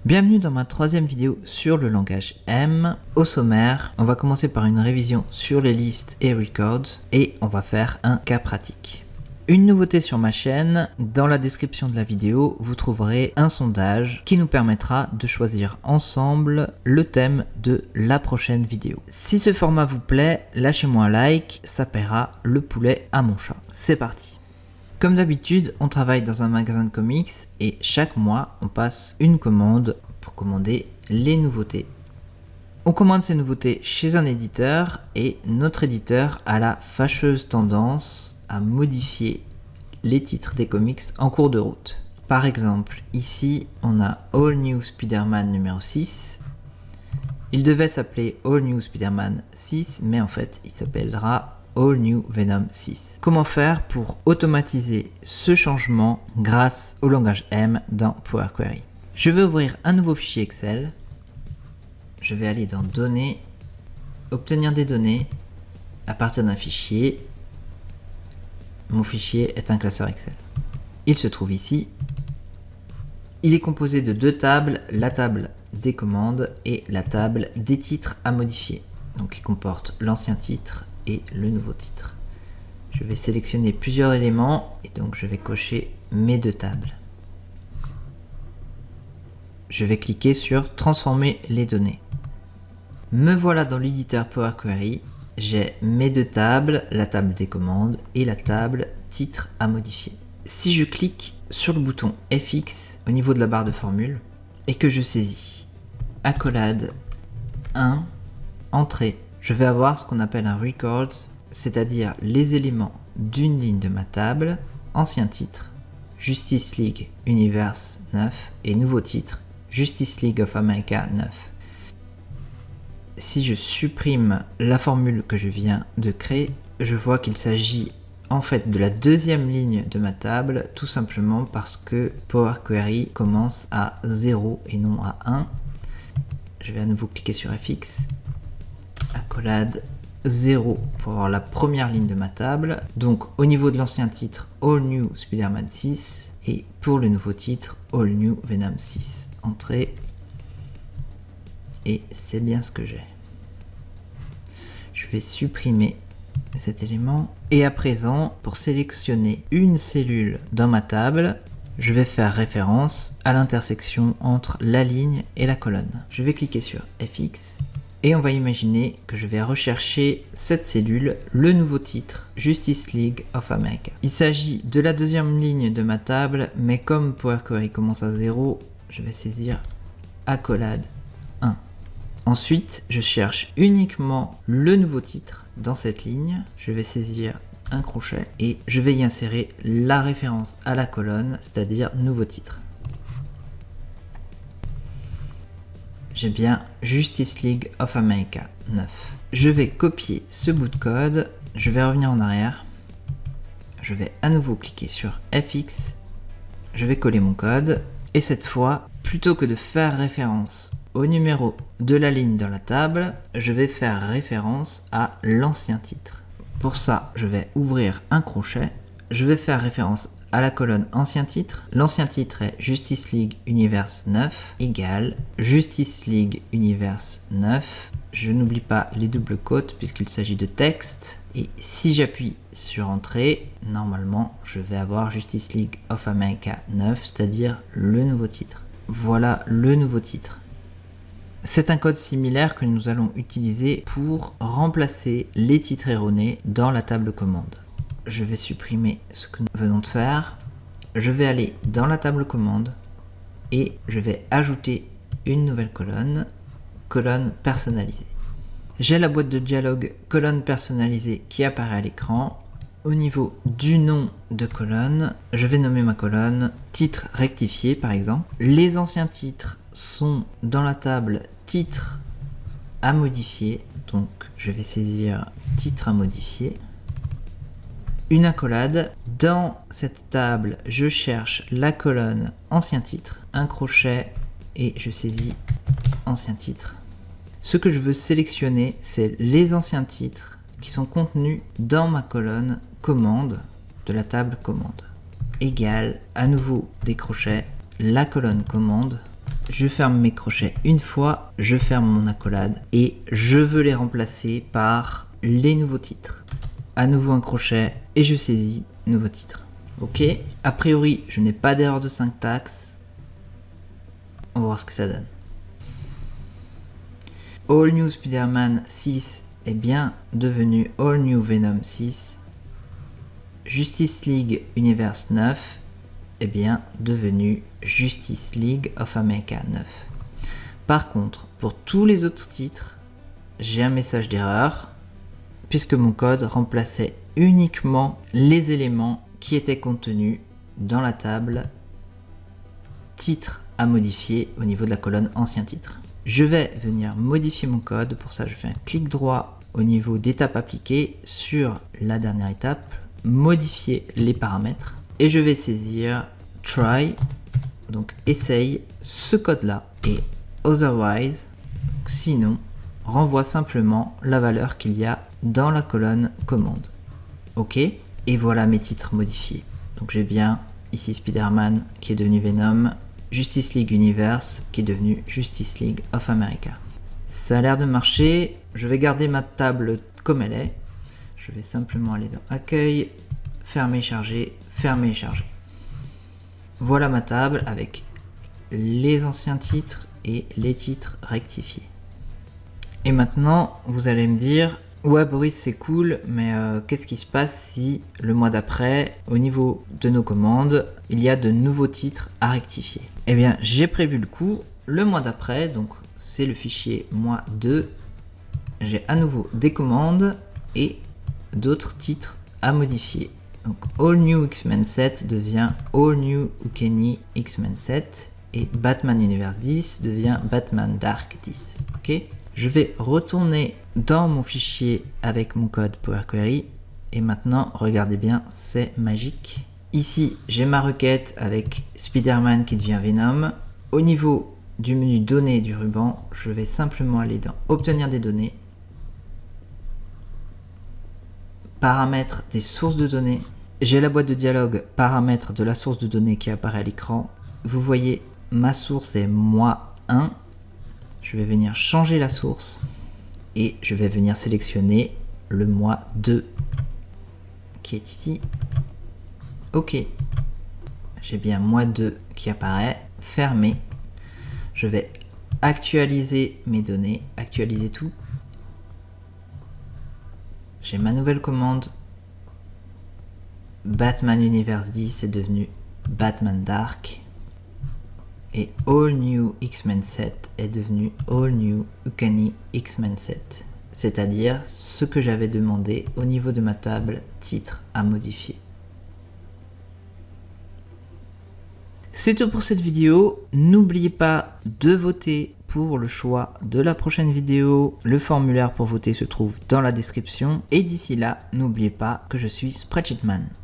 Bienvenue dans ma troisième vidéo sur le langage M. Au sommaire, on va commencer par une révision sur les listes et records et on va faire un cas pratique. Une nouveauté sur ma chaîne, dans la description de la vidéo, vous trouverez un sondage qui nous permettra de choisir ensemble le thème de la prochaine vidéo. Si ce format vous plaît, lâchez-moi un like, ça paiera le poulet à mon chat. C'est parti! Comme d'habitude, on travaille dans un magasin de comics et chaque mois, on passe une commande pour commander les nouveautés. On commande ces nouveautés chez un éditeur et notre éditeur a la fâcheuse tendance à modifier les titres des comics en cours de route. Par exemple, ici, on a All New Spider-Man numéro 6. Il devait s'appeler All New Spider-Man 6, mais en fait, il s'appellera All New Venom 6. Comment faire pour automatiser ce changement grâce au langage M dans Power Query? Je vais ouvrir un nouveau fichier Excel. Je vais aller dans Données, obtenir des données à partir d'un fichier. Mon fichier est un classeur Excel. Il se trouve ici. Il est composé de deux tables, la table des commandes et la table des titres à modifier. Donc il comporte l'ancien titre et le nouveau titre. Je vais sélectionner plusieurs éléments et donc je vais cocher mes deux tables. Je vais cliquer sur transformer les données. Me voilà dans l'éditeur Power Query. J'ai mes deux tables, la table des commandes et la table titre à modifier. Si je clique sur le bouton FX au niveau de la barre de formule et que je saisis accolade 1, entrée, je vais avoir ce qu'on appelle un record, c'est-à-dire les éléments d'une ligne de ma table, ancien titre, Justice League Universe 9 et nouveau titre, Justice League of America 9. Si je supprime la formule que je viens de créer, je vois qu'il s'agit en fait de la deuxième ligne de ma table, tout simplement parce que Power Query commence à 0 et non à 1. Je vais à nouveau cliquer sur FX, accolade 0 pour avoir la première ligne de ma table. Donc au niveau de l'ancien titre, All New Spider-Man 6 et pour le nouveau titre, All New Venom 6. Entrée. Et c'est bien ce que j'ai. Je vais supprimer cet élément. Et à présent, pour sélectionner une cellule dans ma table, je vais faire référence à l'intersection entre la ligne et la colonne. Je vais cliquer sur FX et on va imaginer que je vais rechercher cette cellule, le nouveau titre, Justice League of America. Il s'agit de la deuxième ligne de ma table, mais comme Power Query commence à 0, je vais saisir accolade 1. Ensuite, je cherche uniquement le nouveau titre dans cette ligne. Je vais saisir un crochet et je vais y insérer la référence à la colonne, c'est-à-dire nouveau titre. J'ai bien Justice League of America 9. Je vais copier ce bout de code, je vais revenir en arrière, je vais à nouveau cliquer sur FX, je vais coller mon code et cette fois, plutôt que de faire référence au numéro de la ligne dans la table, je vais faire référence à l'ancien titre. Pour ça, je vais ouvrir un crochet, je vais faire référence à la colonne ancien titre. L'ancien titre est Justice League Universe 9 égale Justice League Universe 9. Je n'oublie pas les doubles quotes puisqu'il s'agit de texte. Et si j'appuie sur Entrée, normalement, je vais avoir Justice League of America 9, c'est-à-dire le nouveau titre. Voilà le nouveau titre. C'est un code similaire que nous allons utiliser pour remplacer les titres erronés dans la table commande. Je vais supprimer ce que nous venons de faire. Je vais aller dans la table commande et je vais ajouter une nouvelle colonne, colonne personnalisée. J'ai la boîte de dialogue colonne personnalisée qui apparaît à l'écran. Au niveau du nom de colonne, je vais nommer ma colonne titre rectifié par exemple. Les anciens titres sont dans la table titre à modifier, donc je vais saisir titre à modifier. Une accolade. Dans cette table, je cherche la colonne ancien titre, un crochet et je saisis ancien titre. Ce que je veux sélectionner, c'est les anciens titres qui sont contenus dans ma colonne commande de la table commande. Égale, à nouveau des crochets, la colonne commande je ferme mes crochets une fois, je ferme mon accolade et je veux les remplacer par les nouveaux titres. À nouveau un crochet et je saisis nouveau titre. Ok, a priori je n'ai pas d'erreur de syntaxe. On va voir ce que ça donne. All New Spider-Man 6 est bien devenu All New Venom 6. Justice League Universe 9 est bien devenu Justice League of America 9. Par contre, pour tous les autres titres, j'ai un message d'erreur, puisque mon code remplaçait uniquement les éléments qui étaient contenus dans la table titre à modifier au niveau de la colonne ancien titre. Je vais venir modifier mon code, pour ça je fais un clic droit au niveau d'étape appliquée sur la dernière étape, modifier les paramètres et je vais saisir try, donc essaye ce code là et otherwise, sinon renvoie simplement la valeur qu'il y a dans la colonne commande. Ok, et voilà mes titres modifiés. Donc j'ai bien ici Spider-Man qui est devenu Venom, Justice League Universe qui est devenu Justice League of America. Ça a l'air de marcher. Je vais garder ma table comme elle est. Je vais simplement aller dans Accueil, fermer, charger, fermer et charger. Voilà ma table avec les anciens titres et les titres rectifiés. Et maintenant, vous allez me dire, ouais Boris c'est cool, mais qu'est-ce qui se passe si le mois d'après, au niveau de nos commandes, il y a de nouveaux titres à rectifier? Eh bien, j'ai prévu le coup, le mois d'après, donc c'est le fichier mois 2, j'ai à nouveau des commandes et d'autres titres à modifier. Donc All New X-Men 7 devient All New Uncanny X-Men 7 et Batman Universe 10 devient Batman Dark 10. Ok, je vais retourner dans mon fichier avec mon code Power Query et maintenant regardez bien, c'est magique. Ici j'ai ma requête avec Spider-Man qui devient Venom. Au niveau du menu données du ruban, je vais simplement aller dans obtenir des données, paramètres des sources de données. J'ai la boîte de dialogue paramètres de la source de données qui apparaît à l'écran. Vous voyez, ma source est mois 1. Je vais venir changer la source et je vais venir sélectionner le mois 2 qui est ici. Ok, j'ai bien mois 2 qui apparaît, fermé. Je vais actualiser mes données, actualiser tout. J'ai ma nouvelle commande. Batman Universe 10 est devenu Batman Dark. Et All New X-Men 7 est devenu All New Uncanny X-Men 7. C'est-à-dire ce que j'avais demandé au niveau de ma table titre à modifier. C'est tout pour cette vidéo. N'oubliez pas de voter pour le choix de la prochaine vidéo. Le formulaire pour voter se trouve dans la description. Et d'ici là, n'oubliez pas que je suis Spreadsheetman.